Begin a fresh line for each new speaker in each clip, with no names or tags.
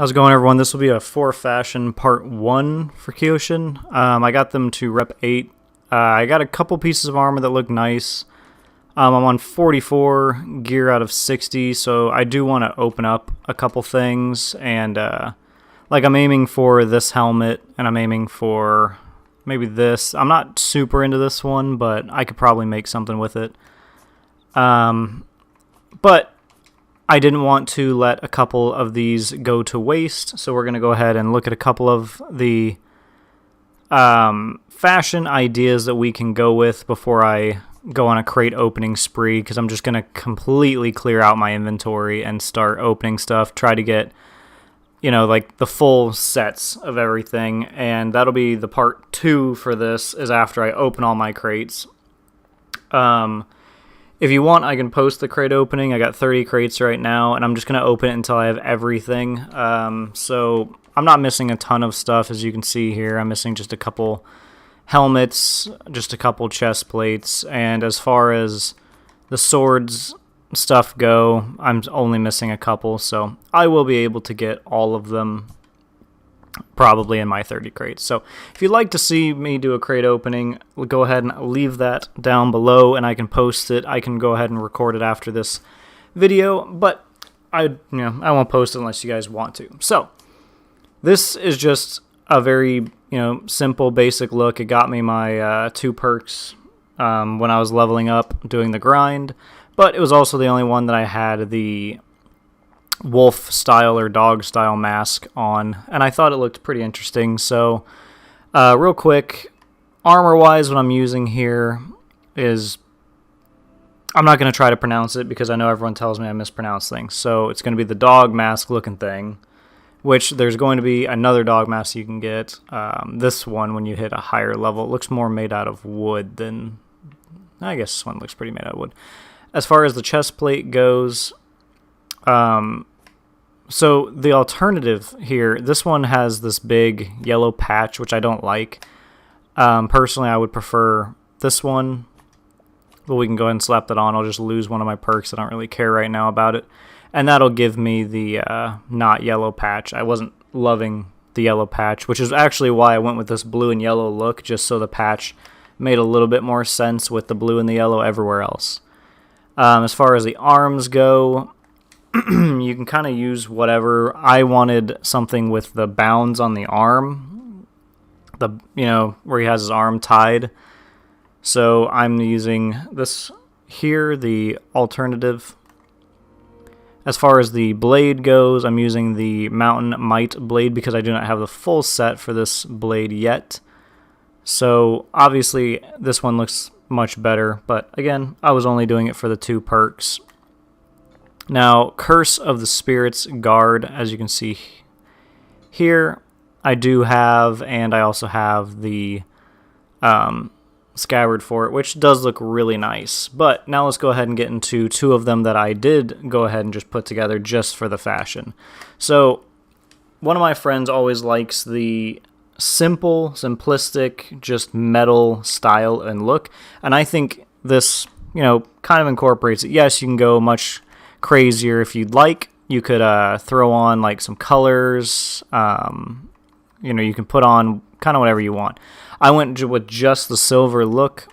How's it going, everyone? This will be a 4 fashion part 1 for Kyoshin. I got them to rep 8. I got a couple pieces of armor that look nice. I'm on 44 gear out of 60, so I do want to open up a couple things. And like I'm aiming for this helmet, and I'm aiming for maybe this. I'm not super into this one, but I could probably make something with it. But I didn't want to let a couple of these go to waste, so we're going to go ahead and look at a couple of the fashion ideas that we can go with before I go on a crate opening spree, because I'm just going to completely clear out my inventory and start opening stuff, try to get, like the full sets of everything, and that'll be the part 2 for this, is after I open all my crates. If you want, I can post the crate opening. I got 30 crates right now, and I'm just going to open it until I have everything. So I'm not missing a ton of stuff, as you can see here. I'm missing just a couple helmets, just a couple chest plates, and as far as the swords stuff go, I'm only missing a couple, so I will be able to get all of them probably in my 30 crates. So if you'd like to see me do a crate opening, go ahead and leave that down below and I can post it. I can go ahead and record it after this video, but I won't post it unless you guys want to. So this is just a very simple basic look. It got me my 2 perks when I was leveling up doing the grind, but it was also the only one that I had the wolf style or dog style mask on, and I thought it looked pretty interesting. So real quick, armor wise, what I'm using here is, I'm not going to try to pronounce it because I know everyone tells me I mispronounce things, so it's going to be the dog mask looking thing, which there's going to be another dog mask you can get. This one, when you hit a higher level, it looks more made out of wood than, I guess this one looks pretty made out of wood. As far as the chest plate goes, so the alternative here, this one has this big yellow patch, which I don't like. Personally, I would prefer this one, but we can go ahead and slap that on. I'll just lose one of my perks. I don't really care right now about it. And that'll give me the not yellow patch. I wasn't loving the yellow patch, which is actually why I went with this blue and yellow look, just so the patch made a little bit more sense with the blue and the yellow everywhere else. As far as the arms go, you can kind of use whatever. I wanted something with the bounds on the arm, where he has his arm tied. So I'm using this here, the alternative. As far as the blade goes, I'm using the Mountain Might blade because I do not have the full set for this blade yet. So obviously this one looks much better, but again, I was only doing it for the 2 perks. Now, Curse of the Spirits Guard, as you can see here, I do have, and I also have the scabbard for it, which does look really nice. But now let's go ahead and get into 2 of them that I did go ahead and just put together just for the fashion. So, one of my friends always likes the simple, simplistic, just metal style and look, and I think this, kind of incorporates it. Yes, you can go much crazier if you'd like. You could throw on like some colors. You can put on kind of whatever you want. I went with just the silver look.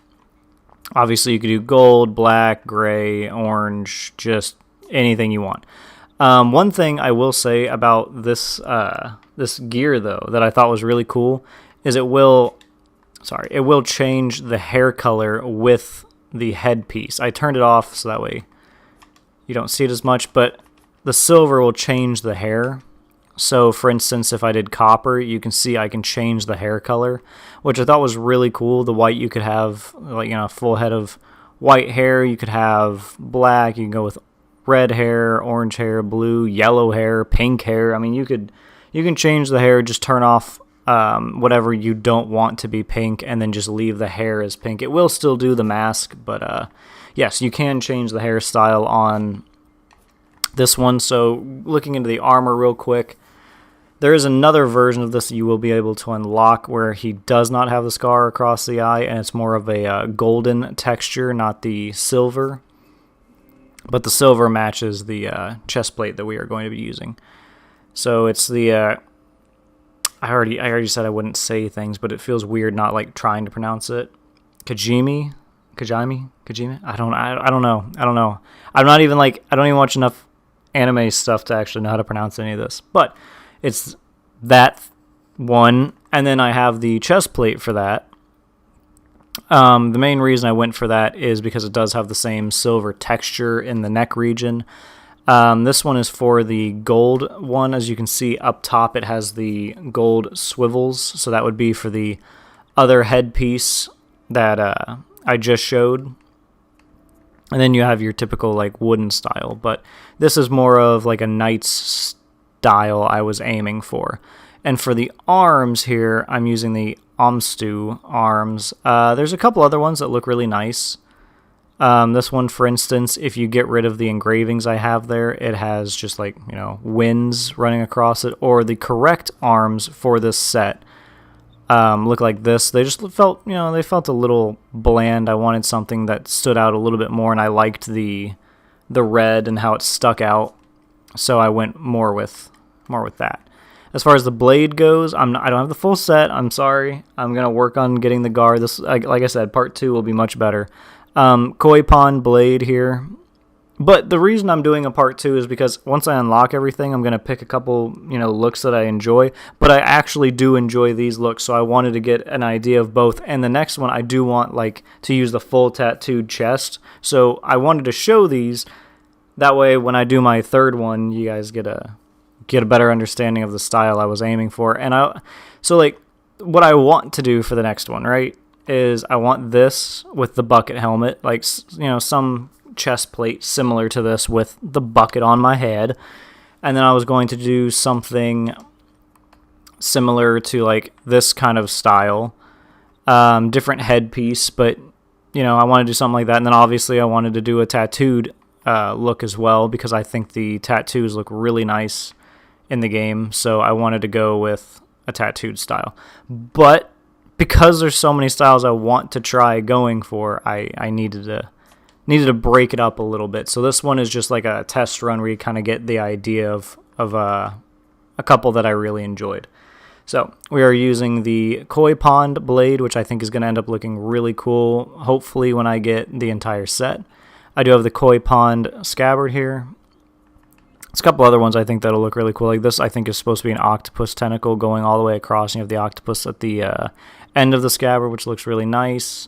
Obviously, you could do gold, black, gray, orange, just anything you want. One thing I will say about this this gear though that I thought was really cool is it will change the hair color with the headpiece. I turned it off so that way you don't see it as much, but the silver will change the hair. So for instance, if I did copper, you can see I can change the hair color, which I thought was really cool. The white, you could have a full head of white hair. You could have black. You can go with red hair, orange hair, blue, yellow hair, pink hair. I mean, you can change the hair, just turn off whatever you don't want to be pink, and then just leave the hair as pink. It will still do the mask, but yes, you can change the hairstyle on this one. So looking into the armor real quick, there is another version of this that you will be able to unlock where he does not have the scar across the eye, and it's more of a golden texture, not the silver. But the silver matches the chest plate that we are going to be using. So it's the I already said I wouldn't say things, but it feels weird not like trying to pronounce it. Kajimi, Kajime. I don't know. I'm not even like I don't even watch enough anime stuff to actually know how to pronounce any of this. But it's that one, and then I have the chest plate for that. The main reason I went for that is because it does have the same silver texture in the neck region. This one is for the gold one. As you can see up top, it has the gold swivels, so that would be for the other headpiece that I just showed. And then you have your typical like wooden style, but this is more of like a knight's style I was aiming for. And for the arms here, I'm using the Omstu arms. There's a couple other ones that look really nice. This one, for instance, if you get rid of the engravings I have there, it has just like, winds running across it. Or the correct arms for this set look like this. They just felt, they felt a little bland. I wanted something that stood out a little bit more, and I liked the red and how it stuck out. So I went more with that. As far as the blade goes, I don't have the full set. I'm sorry. I'm gonna work on getting the guard. This, like I said, part 2 will be much better. Koi Pond blade here. But the reason I'm doing a part 2 is because once I unlock everything, I'm going to pick a couple, looks that I enjoy. But I actually do enjoy these looks, so I wanted to get an idea of both. And the next one, I do want to use the full tattooed chest. So I wanted to show these. That way, when I do my third one, you guys get a better understanding of the style I was aiming for. And what I want to do for the next one, right, is I want this with the bucket helmet, some chest plate similar to this with the bucket on my head. And then I was going to do something similar to like this kind of style, different headpiece, but I want to do something like that. And then obviously I wanted to do a tattooed look as well, because I think the tattoos look really nice in the game. So I wanted to go with a tattooed style, but because there's so many styles I want to try going for, I needed to break it up a little bit. So this one is just like a test run where you kind of get the idea of a couple that I really enjoyed. So we are using the Koi Pond blade, which I think is going to end up looking really cool, hopefully when I get the entire set. I do have the Koi Pond scabbard here. There's a couple other ones I think that'll look really cool. Like this, I think, is supposed to be an octopus tentacle going all the way across. And you have the octopus at the end of the scabbard, which looks really nice.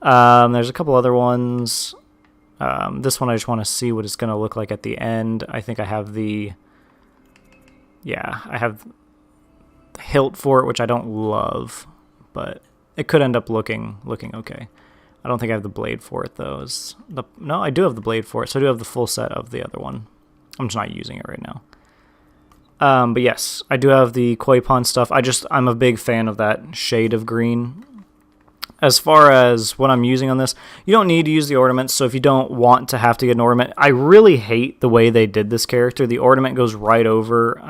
There's a couple other ones. This one I just want to see what it's going to look like at the end. I think I have the hilt for it, which I don't love, but it could end up looking okay. I don't think I have the blade for it though. No, I do have the blade for it, so I do have the full set of the other one. I'm just not using it right now. But yes, I do have the Koi Pond stuff. I'm a big fan of that shade of green. As far as what I'm using on this, you don't need to use the ornaments, so if you don't want to have to get an ornament, I really hate the way they did this character. The ornament goes right over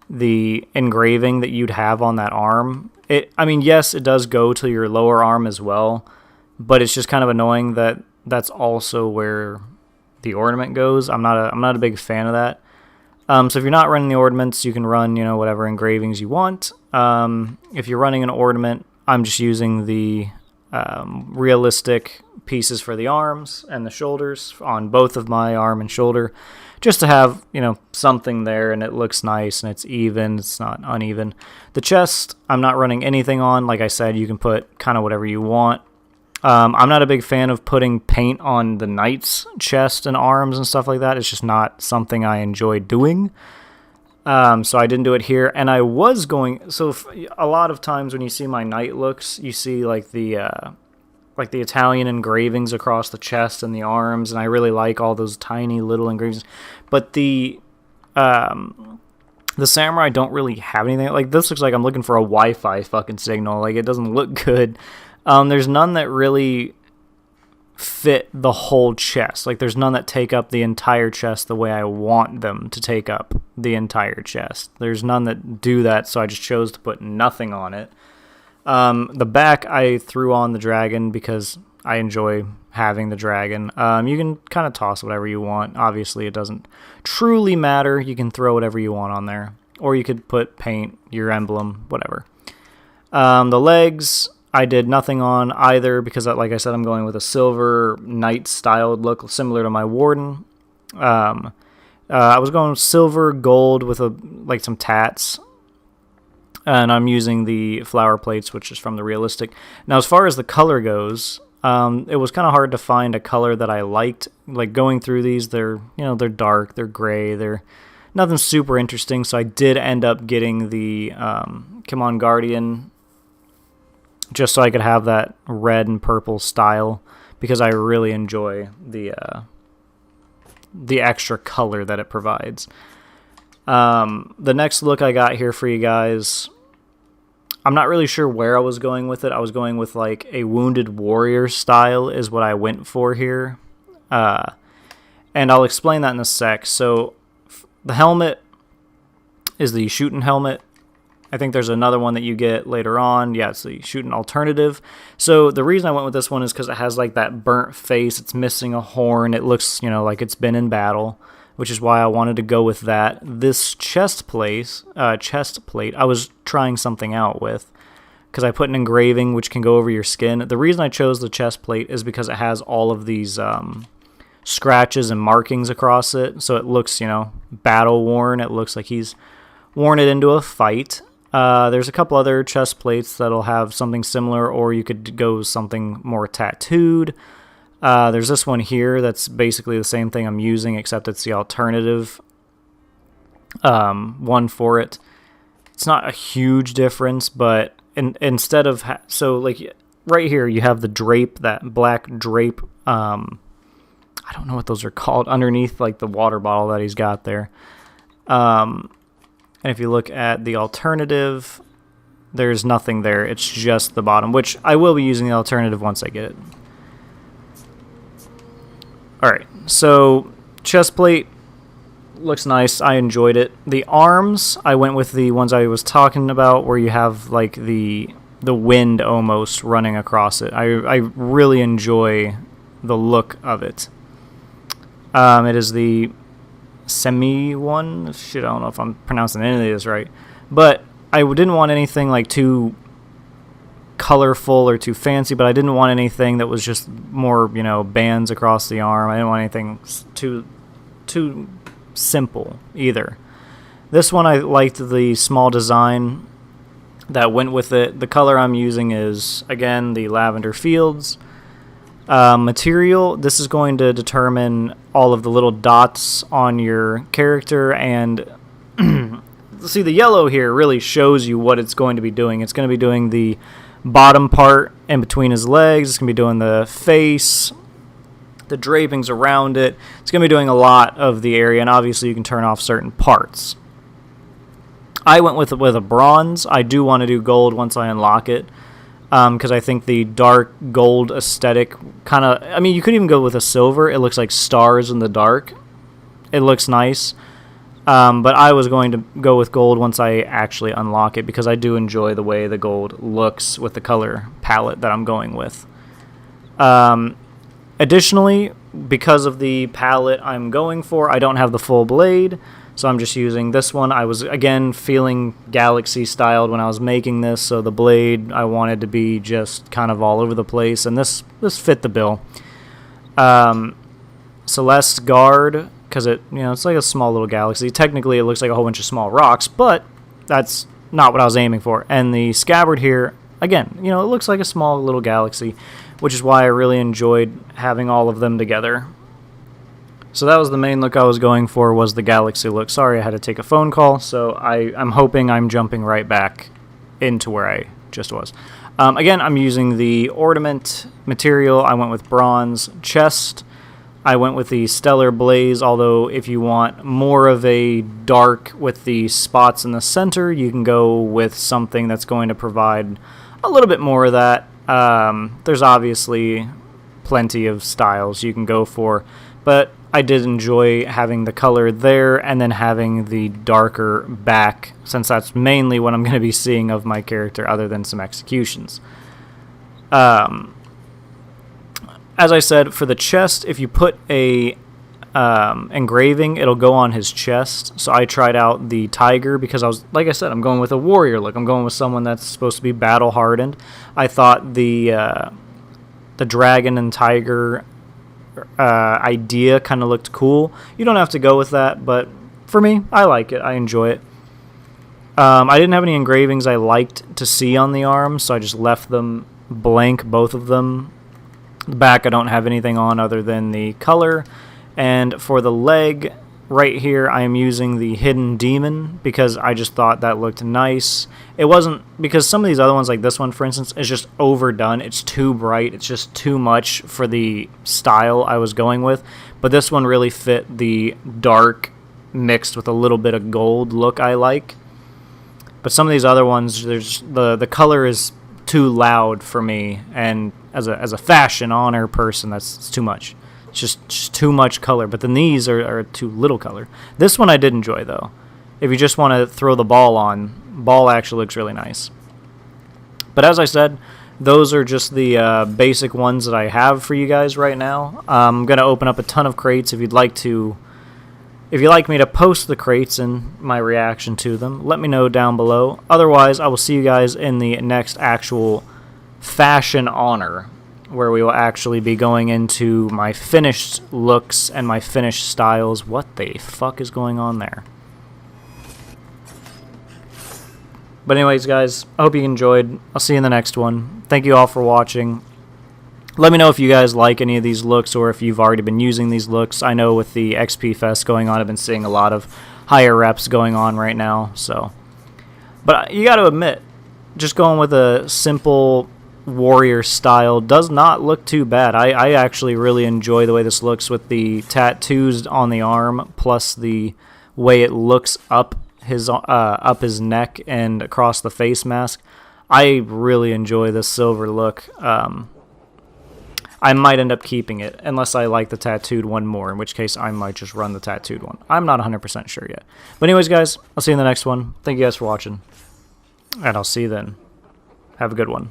the engraving that you'd have on that arm. Yes, it does go to your lower arm as well, but it's just kind of annoying that that's also where the ornament goes. I'm not a big fan of that. So if you're not running the ornaments, you can run, whatever engravings you want. If you're running an ornament, I'm just using the realistic pieces for the arms and the shoulders on both of my arm and shoulder, just to have, something there, and it looks nice and it's even, it's not uneven. The chest, I'm not running anything on. Like I said, you can put kind of whatever you want. I'm not a big fan of putting paint on the knight's chest and arms and stuff like that. It's just not something I enjoy doing. So I didn't do it here. And I was going... So a lot of times when you see my knight looks, you see like the Italian engravings across the chest and the arms. And I really like all those tiny little engravings. But the samurai don't really have anything. Like this looks like I'm looking for a Wi-Fi fucking signal. Like it doesn't look good. There's none that really fit the whole chest. Like there's none that take up the entire chest the way I want them to take up the entire chest. There's none that do that, so I just chose to put nothing on it. The back I threw on the dragon because I enjoy having the dragon. You can kind of toss whatever you want. Obviously, it doesn't truly matter. You can throw whatever you want on there. Or you could put paint, your emblem, whatever. The legs, I did nothing on either because, like I said, I'm going with a silver knight-styled look similar to my warden. I was going silver, gold with like some tats. And I'm using the flower plates, which is from the realistic. Now, as far as the color goes, it was kind of hard to find a color that I liked. Like going through these, they're dark, they're gray, they're nothing super interesting. So I did end up getting the Kimon Guardian, just so I could have that red and purple style, because I really enjoy the extra color that it provides. The next look I got here for you guys, I'm not really sure where I was going with it. I was going with like a Wounded Warrior style is what I went for here. And I'll explain that in a sec. So the helmet is the shooting helmet. I think there's another one that you get later on. Yeah, it's the shooting alternative. So the reason I went with this one is because it has like that burnt face. It's missing a horn. It looks, like it's been in battle, which is why I wanted to go with that. This chest plate, I was trying something out with, because I put an engraving which can go over your skin. The reason I chose the chest plate is because it has all of these scratches and markings across it, so it looks, battle worn. It looks like he's worn it into a fight. There's a couple other chest plates that'll have something similar, or you could go something more tattooed. There's this one here that's basically the same thing I'm using, except it's the alternative one for it. It's not a huge difference, but instead of... so, like, right here you have the drape, that black drape. I don't know what those are called, underneath, like, the water bottle that he's got there. And if you look at the alternative, there's nothing there. It's just the bottom, which I will be using the alternative once I get it. Alright, so chest plate looks nice. I enjoyed it. The arms, I went with the ones I was talking about, where you have like the wind almost running across it. I really enjoy the look of it. It is the semi one. Shit, I don't know if I'm pronouncing any of this right. But I didn't want anything like too colorful or too fancy, but I didn't want anything that was just more, bands across the arm. I didn't want anything too simple either. This one, I liked the small design that went with it. The color I'm using is, again, the Lavender Fields. Material, this is going to determine all of the little dots on your character, and see, the yellow here really shows you what it's going to be doing. It's going to be doing the bottom part in between his legs. It's going to be doing the face, the drapings around it. It's going to be doing a lot of the area, and obviously you can turn off certain parts. I went with a bronze. I do want to do gold once I unlock it, because I think the dark gold aesthetic kind of... you could even go with a silver. It looks like stars in the dark. It looks nice. But I was going to go with gold once I actually unlock it, because I do enjoy the way the gold looks with the color palette that I'm going with. Additionally, because of the palette I'm going for, I don't have the full blade, so I'm just using this one. I was, again, feeling Galaxy styled when I was making this, so the blade I wanted to be just kind of all over the place, and this fit the bill. Celeste Guard, because it's like a small little galaxy. Technically, it looks like a whole bunch of small rocks, but that's not what I was aiming for. And the scabbard here, again, it looks like a small little galaxy, which is why I really enjoyed having all of them together. So that was the main look I was going for, was the galaxy look. Sorry, I had to take a phone call, so I'm hoping I'm jumping right back into where I just was. Again, I'm using the ornament material. I went with bronze. Chest, I went with the Stellar Blaze, although if you want more of a dark with the spots in the center, you can go with something that's going to provide a little bit more of that. There's obviously plenty of styles you can go for, but I did enjoy having the color there and then having the darker back, since that's mainly what I'm going to be seeing of my character other than some executions. as I said, for the chest, if you put a engraving, it'll go on his chest. So I tried out the tiger because like I said, I'm going with a warrior look. I'm going with someone that's supposed to be battle hardened. I thought the dragon and tiger idea kind of looked cool. You don't have to go with that, but for me, I like it. I enjoy it. I didn't have any engravings I liked to see on the arms, so I just left them blank, both of them. The back, I don't have anything on other than the color. And for the leg, right here, I am using the Hidden Demon because I just thought that looked nice. It wasn't, because some of these other ones, like this one, for instance, is just overdone. It's too bright. It's just too much for the style I was going with. But this one really fit the dark mixed with a little bit of gold look I like. But some of these other ones, there's the color is too loud for me, and as a fashion honor person, it's too much. It's just too much color. But then these are too little color. This one I did enjoy, though. If you just want to throw the ball on, ball actually looks really nice. But as I said, those are just the basic ones that I have for you guys right now. I'm going to open up a ton of crates if you'd like to. If you'd like me to post the crates and my reaction to them, let me know down below. Otherwise, I will see you guys in the next actual fashion honor, where we will actually be going into my finished looks and my finished styles. What the fuck is going on there? But anyways, guys, I hope you enjoyed. I'll see you in the next one. Thank you all for watching. Let me know if you guys like any of these looks or if you've already been using these looks. I know with the XP Fest going on, I've been seeing a lot of higher reps going on right now. But you got to admit, just going with a simple warrior style does not look too bad. I actually really enjoy the way this looks with the tattoos on the arm, plus the way it looks up his neck and across the face mask. I really enjoy this silver look. I might end up keeping it, unless I like the tattooed one more, in which case I might just run the tattooed one. I'm not 100% sure yet. But anyways, guys, I'll see you in the next one. Thank you guys for watching, and I'll see you then. Have a good one.